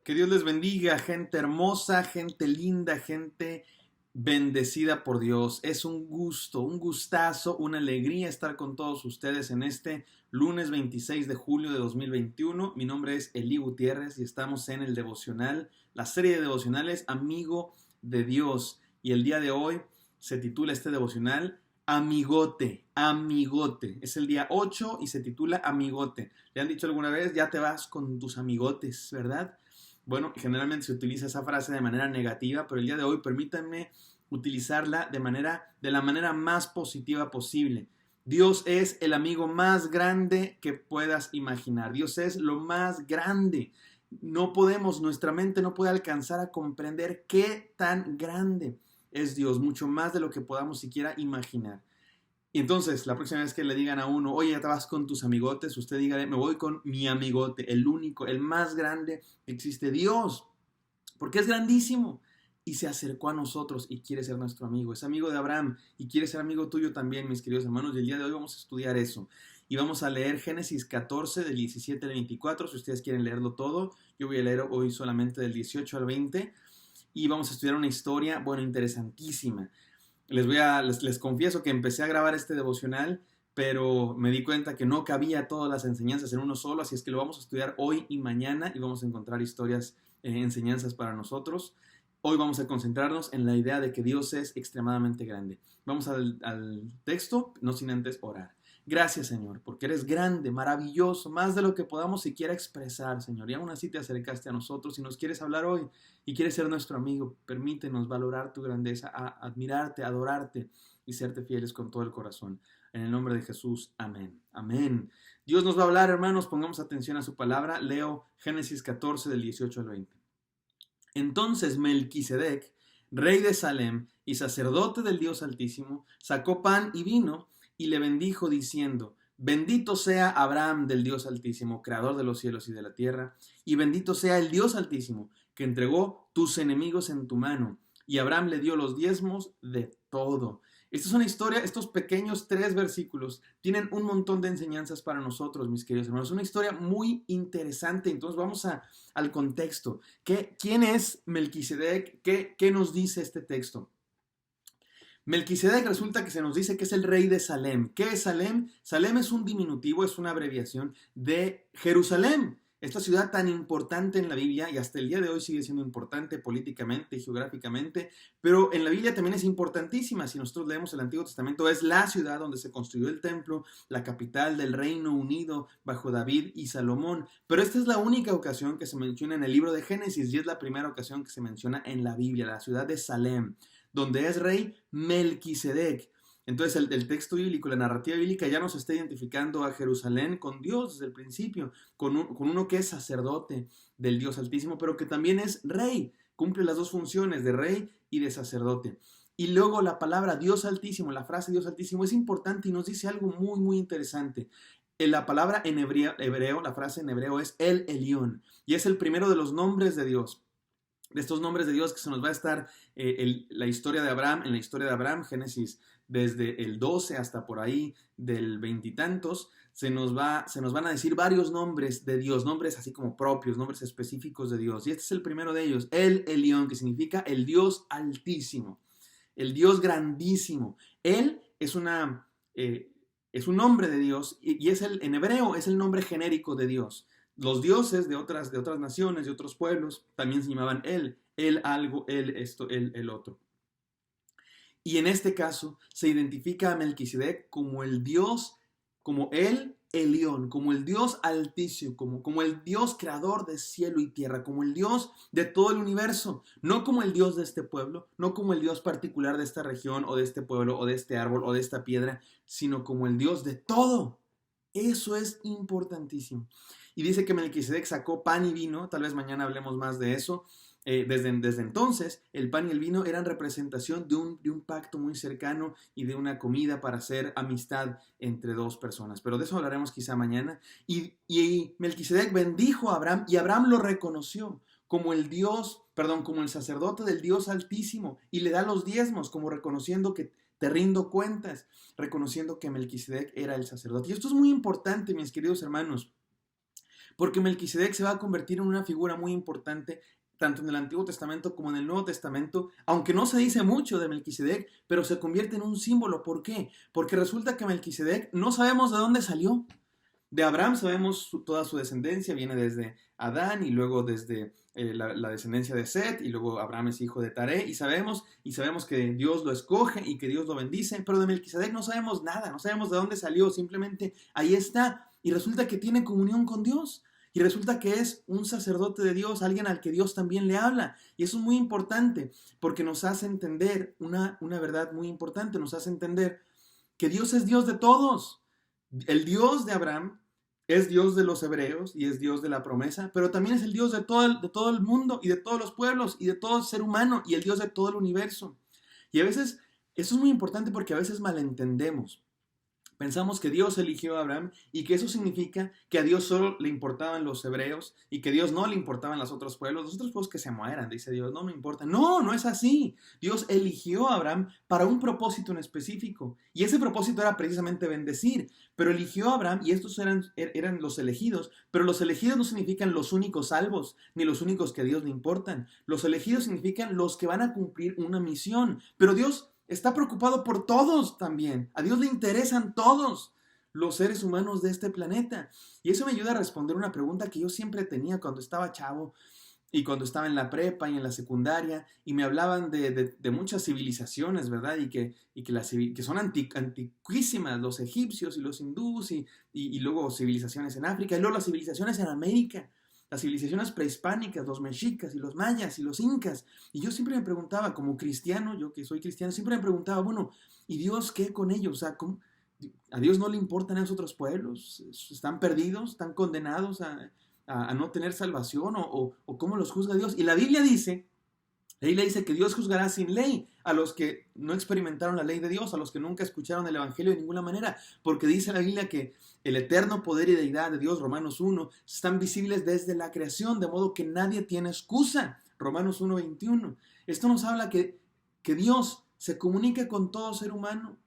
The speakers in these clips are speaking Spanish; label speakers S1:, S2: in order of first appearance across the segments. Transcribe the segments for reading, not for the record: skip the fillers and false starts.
S1: Que Dios les bendiga, gente hermosa, gente linda, gente bendecida por Dios. Es un gusto, un gustazo, una alegría estar con todos ustedes en este lunes 26 de julio de 2021. Mi nombre es Eli Gutiérrez y estamos en el devocional, la serie de devocionales Amigo de Dios. Y el día de hoy se titula este devocional Amigote, Amigote. Es el día 8 y se titula Amigote. ¿Le han dicho alguna vez? Ya te vas con tus amigotes, ¿verdad? Bueno, generalmente se utiliza esa frase de manera negativa, pero el día de hoy permítanme utilizarla de la manera más positiva posible. Dios es el amigo más grande que puedas imaginar. Dios es lo más grande. Nuestra mente no puede alcanzar a comprender qué tan grande es Dios, mucho más de lo que podamos siquiera imaginar. Y entonces, la próxima vez que le digan a uno, oye, ya te vas con tus amigotes, usted dígale, me voy con mi amigote, el único, el más grande que existe, Dios, porque es grandísimo y se acercó a nosotros y quiere ser nuestro amigo. Es amigo de Abraham y quiere ser amigo tuyo también, mis queridos hermanos. Y el día de hoy vamos a estudiar eso. Y vamos a leer Génesis 14, del 17 al 24, si ustedes quieren leerlo todo. Yo voy a leer hoy solamente del 18 al 20 y vamos a estudiar una historia, bueno, interesantísima. Les confieso que empecé a grabar este devocional, pero me di cuenta que no cabía todas las enseñanzas en uno solo, así es que lo vamos a estudiar hoy y mañana y vamos a encontrar historias, enseñanzas para nosotros. Hoy vamos a concentrarnos en la idea de que Dios es extremadamente grande. Vamos al texto, no sin antes orar. Gracias, Señor, porque eres grande, maravilloso, más de lo que podamos siquiera expresar, Señor. Y aún así te acercaste a nosotros y nos quieres hablar hoy y quieres ser nuestro amigo. Permítenos valorar tu grandeza, admirarte, adorarte y serte fieles con todo el corazón. En el nombre de Jesús, amén. Amén. Dios nos va a hablar, hermanos, pongamos atención a su palabra. Leo Génesis 14 del 18 al 20. Entonces Melquisedec, rey de Salem y sacerdote del Dios Altísimo, sacó pan y vino y le bendijo diciendo, bendito sea Abraham del Dios Altísimo, creador de los cielos y de la tierra, y bendito sea el Dios Altísimo, que entregó tus enemigos en tu mano. Y Abraham le dio los diezmos de todo. Esta es una historia, estos pequeños 3 versículos tienen un montón de enseñanzas para nosotros, mis queridos hermanos. Es una historia muy interesante, entonces vamos al contexto. ¿Quién es Melquisedec? ¿Qué nos dice este texto? Melquisedec resulta que se nos dice que es el rey de Salem. ¿Qué es Salem? Salem es un diminutivo, es una abreviación de Jerusalén. Esta ciudad tan importante en la Biblia y hasta el día de hoy sigue siendo importante políticamente y geográficamente, pero en la Biblia también es importantísima. Si nosotros leemos el Antiguo Testamento, es la ciudad donde se construyó el templo, la capital del Reino Unido bajo David y Salomón. Pero esta es la única ocasión que se menciona en el libro de Génesis y es la primera ocasión que se menciona en la Biblia, la ciudad de Salem, donde es rey Melquisedec. Entonces el texto bíblico, la narrativa bíblica ya nos está identificando a Jerusalén con Dios desde el principio, con uno que es sacerdote del Dios Altísimo, pero que también es rey, cumple las dos funciones de rey y de sacerdote. Y luego la palabra Dios Altísimo, la frase Dios Altísimo es importante y nos dice algo muy, muy interesante. La palabra en hebreo, la frase en hebreo es El Elión, y es el primero de los nombres de Dios. De estos nombres de Dios que se nos va a estar la historia de Abraham, en la historia de Abraham, Génesis desde el 12 hasta por ahí del veintitantos, se nos van a decir varios nombres de Dios, nombres así como propios, nombres específicos de Dios. Y este es el primero de ellos, El Elión, que significa el Dios Altísimo, el Dios grandísimo. Él es un nombre de Dios y en hebreo es el nombre genérico de Dios. Los dioses de otras naciones, de otros pueblos, también se llamaban él algo, él esto, él el otro. Y en este caso se identifica a Melquisedec como el Dios, como el Elión, como el Dios altísimo, como el Dios creador de cielo y tierra, como el Dios de todo el universo, no como el Dios de este pueblo, no como el Dios particular de esta región o de este pueblo o de este árbol o de esta piedra, sino como el Dios de todo. Eso es importantísimo. Y dice que Melquisedec sacó pan y vino, tal vez mañana hablemos más de eso. Desde entonces, el pan y el vino eran representación de un pacto muy cercano y de una comida para hacer amistad entre dos personas. Pero de eso hablaremos quizá mañana. Y Melquisedec bendijo a Abraham y Abraham lo reconoció como como el sacerdote del Dios Altísimo y le da los diezmos, como reconociendo que te rindo cuentas, reconociendo que Melquisedec era el sacerdote. Y esto es muy importante, mis queridos hermanos, porque Melquisedec se va a convertir en una figura muy importante tanto en el Antiguo Testamento como en el Nuevo Testamento, aunque no se dice mucho de Melquisedec, pero se convierte en un símbolo. ¿Por qué? Porque resulta que Melquisedec no sabemos de dónde salió. De Abraham sabemos toda su descendencia, viene desde Adán y luego desde la descendencia de Set, y luego Abraham es hijo de Taré, y sabemos que Dios lo escoge y que Dios lo bendice, pero de Melquisedec no sabemos nada, no sabemos de dónde salió, simplemente ahí está, y resulta que tiene comunión con Dios. Y resulta que es un sacerdote de Dios, alguien al que Dios también le habla. Y eso es muy importante, porque nos hace entender una verdad muy importante, nos hace entender que Dios es Dios de todos. El Dios de Abraham es Dios de los hebreos y es Dios de la promesa, pero también es el Dios de todo el mundo y de todos los pueblos y de todo ser humano y el Dios de todo el universo. Y a veces, eso es muy importante porque a veces malentendemos. Pensamos que Dios eligió a Abraham y que eso significa que a Dios solo le importaban los hebreos y que a Dios no le importaban los otros pueblos que se mueran, dice Dios, no me importa. No, no es así. Dios eligió a Abraham para un propósito en específico y ese propósito era precisamente bendecir, pero eligió a Abraham y estos eran los elegidos, pero los elegidos no significan los únicos salvos ni los únicos que a Dios le importan. Los elegidos significan los que van a cumplir una misión, pero Dios está preocupado por todos también. A Dios le interesan todos los seres humanos de este planeta. Y eso me ayuda a responder una pregunta que yo siempre tenía cuando estaba chavo y cuando estaba en la prepa y en la secundaria y me hablaban de muchas civilizaciones, ¿verdad? Que son antiquísimas, los egipcios y los hindús y luego civilizaciones en África y luego las civilizaciones en América. Las civilizaciones prehispánicas, los mexicas y los mayas y los incas. Y yo siempre me preguntaba, como cristiano, yo que soy cristiano, siempre me preguntaba, bueno, ¿y Dios qué con ellos? O sea, ¿a Dios no le importan esos otros pueblos? ¿Están perdidos? ¿Están condenados a no tener salvación? ¿O cómo los juzga Dios? Y la Biblia dice que Dios juzgará sin ley a los que no experimentaron la ley de Dios, a los que nunca escucharon el Evangelio de ninguna manera, porque dice la Biblia que el eterno poder y deidad de Dios, Romanos 1, están visibles desde la creación, de modo que nadie tiene excusa, Romanos 1:21. Esto nos habla que Dios se comunica con todo ser humano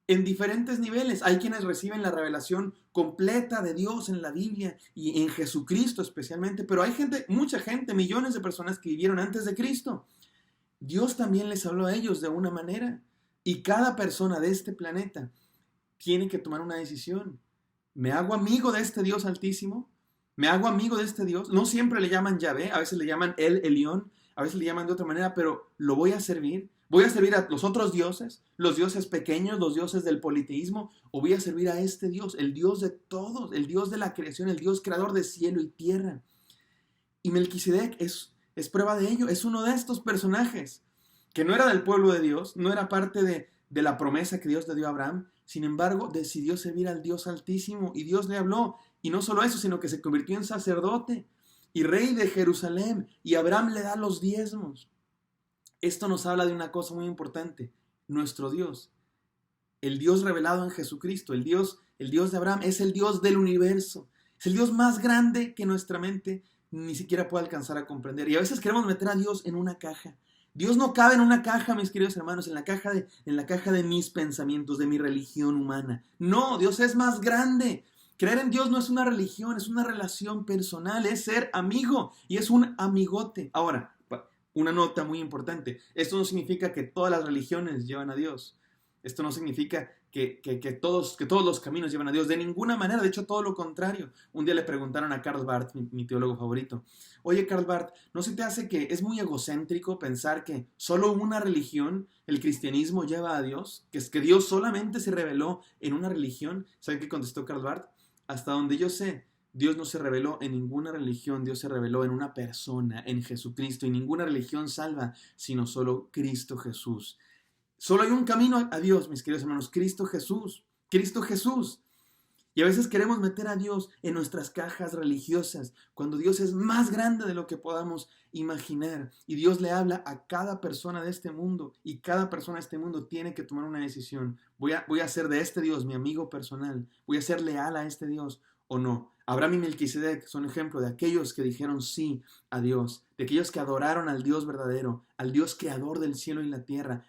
S1: en diferentes niveles. Hay quienes reciben la revelación completa de Dios en la Biblia y en Jesucristo especialmente, pero hay mucha gente, millones de personas que vivieron antes de Cristo. Dios también les habló a ellos de una manera y cada persona de este planeta tiene que tomar una decisión. ¿Me hago amigo de este Dios altísimo? ¿Me hago amigo de este Dios? No siempre le llaman Yahvé, a veces le llaman El Elión, a veces le llaman de otra manera, pero ¿lo voy a servir? ¿Voy a servir a los otros dioses? ¿Los dioses pequeños, los dioses del politeísmo? ¿O voy a servir a este Dios, el Dios de todos, el Dios de la creación, el Dios creador de cielo y tierra? Y Melquisedec es prueba de ello, es uno de estos personajes que no era del pueblo de Dios, no era parte de la promesa que Dios le dio a Abraham, sin embargo decidió servir al Dios Altísimo y Dios le habló, y no solo eso, sino que se convirtió en sacerdote y rey de Jerusalén, y Abraham le da los diezmos. Esto nos habla de una cosa muy importante, nuestro Dios, el Dios revelado en Jesucristo, el Dios de Abraham, es el Dios del universo, es el Dios más grande que nuestra mente ni siquiera puede alcanzar a comprender, y a veces queremos meter a Dios en una caja. Dios no cabe en una caja, mis queridos hermanos, en la caja de mis pensamientos, de mi religión humana. No, Dios es más grande. Creer en Dios no es una religión, es una relación personal, es ser amigo y es un amigote. Ahora, una nota muy importante. Esto no significa que todas las religiones llevan a Dios. Esto no significa que todos los caminos llevan a Dios. De ninguna manera, de hecho, todo lo contrario. Un día le preguntaron a Karl Barth, mi teólogo favorito, oye, Karl Barth, ¿no se te hace que es muy egocéntrico pensar que solo una religión, el cristianismo, lleva a Dios? Que es que Dios solamente se reveló en una religión. ¿Saben qué contestó Karl Barth? Hasta donde yo sé, Dios no se reveló en ninguna religión, Dios se reveló en una persona, en Jesucristo, y ninguna religión salva, sino solo Cristo Jesús. Solo hay un camino a Dios, mis queridos hermanos, Cristo Jesús, Cristo Jesús. Y a veces queremos meter a Dios en nuestras cajas religiosas, cuando Dios es más grande de lo que podamos imaginar. Y Dios le habla a cada persona de este mundo, y cada persona de este mundo tiene que tomar una decisión. Voy a ser de este Dios mi amigo personal, voy a ser leal a este Dios, o no. Abraham y Melquisedec son ejemplo de aquellos que dijeron sí a Dios, de aquellos que adoraron al Dios verdadero, al Dios creador del cielo y la tierra,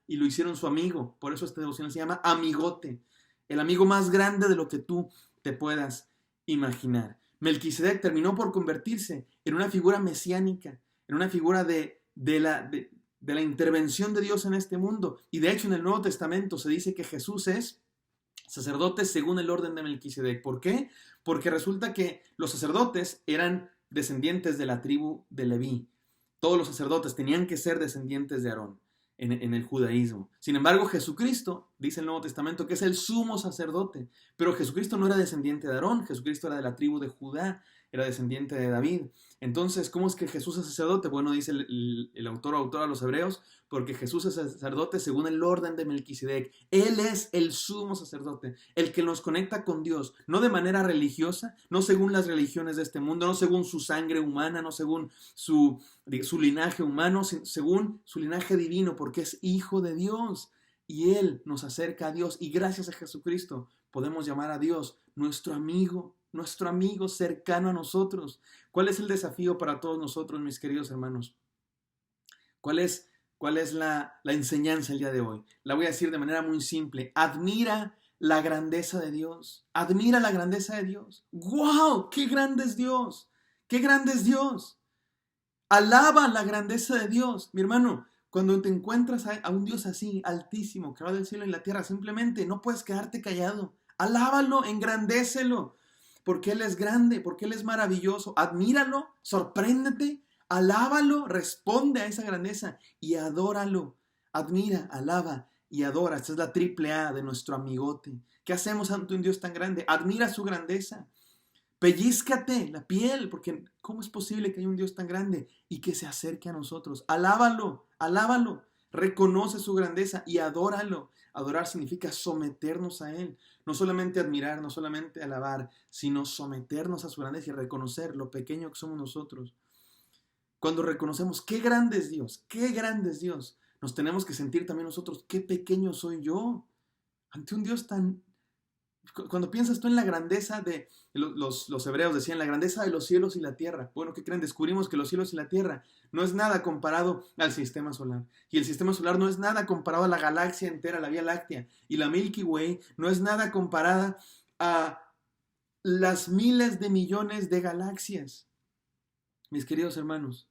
S1: y lo hicieron su amigo. Por eso esta devoción se llama amigote, el amigo más grande de lo que tú te puedas imaginar. Melquisedec terminó por convertirse en una figura mesiánica, en una figura de la intervención de Dios en este mundo. Y de hecho en el Nuevo Testamento se dice que Jesús es sacerdote según el orden de Melquisedec. ¿Por qué? Porque resulta que los sacerdotes eran descendientes de la tribu de Leví. Todos los sacerdotes tenían que ser descendientes de Aarón en el judaísmo. Sin embargo, Jesucristo, dice el Nuevo Testamento, que es el sumo sacerdote. Pero Jesucristo no era descendiente de Aarón, Jesucristo era de la tribu de Judá, era descendiente de David. Entonces, ¿cómo es que Jesús es sacerdote? Bueno, dice el autor o autora a los hebreos, porque Jesús es sacerdote según el orden de Melquisedec. Él es el sumo sacerdote, el que nos conecta con Dios, no de manera religiosa, no según las religiones de este mundo, no según su sangre humana, no según su linaje humano, según su linaje divino, porque es hijo de Dios. Y Él nos acerca a Dios, y gracias a Jesucristo podemos llamar a Dios nuestro amigo cercano a nosotros. ¿Cuál es el desafío para todos nosotros, mis queridos hermanos? ¿Cuál es la enseñanza el día de hoy? La voy a decir de manera muy simple. Admira la grandeza de Dios. Admira la grandeza de Dios. ¡Wow! ¡Qué grande es Dios! ¡Qué grande es Dios! Alaba la grandeza de Dios. Mi hermano, cuando te encuentras a un Dios así, altísimo, creador del cielo y la tierra, simplemente no puedes quedarte callado. Alábalo, engrandécelo, porque Él es grande, porque Él es maravilloso. Admíralo, sorpréndete, alábalo, responde a esa grandeza y adóralo. Admira, alaba y adora. Esta es la triple A de nuestro amigote. ¿Qué hacemos ante un Dios tan grande? Admira su grandeza. Pellízcate la piel, porque ¿cómo es posible que haya un Dios tan grande y que se acerque a nosotros? Alábalo, alábalo, reconoce su grandeza y adóralo. Adorar significa someternos a Él, no solamente admirar, no solamente alabar, sino someternos a su grandeza y reconocer lo pequeño que somos nosotros. Cuando reconocemos qué grande es Dios, qué grande es Dios, nos tenemos que sentir también nosotros, qué pequeño soy yo ante un Dios tan... Cuando piensas tú en la grandeza de los hebreos, decían la grandeza de los cielos y la tierra. Bueno, ¿qué creen? Descubrimos que los cielos y la tierra no es nada comparado al sistema solar. Y el sistema solar no es nada comparado a la galaxia entera, la Vía Láctea. Y la Milky Way no es nada comparada a las miles de millones de galaxias. Mis queridos hermanos,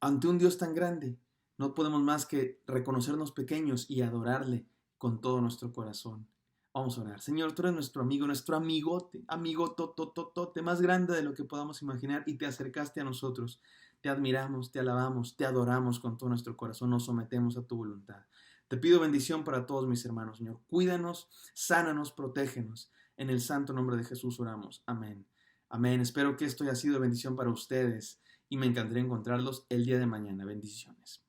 S1: ante un Dios tan grande, no podemos más que reconocernos pequeños y adorarle con todo nuestro corazón. Vamos a orar. Señor, tú eres nuestro amigo, nuestro amigote, amigo totototote, más grande de lo que podamos imaginar, y te acercaste a nosotros. Te admiramos, te alabamos, te adoramos con todo nuestro corazón, nos sometemos a tu voluntad. Te pido bendición para todos mis hermanos, Señor. Cuídanos, sánanos, protégenos. En el santo nombre de Jesús oramos. Amén. Amén. Espero que esto haya sido de bendición para ustedes y me encantaría encontrarlos el día de mañana. Bendiciones.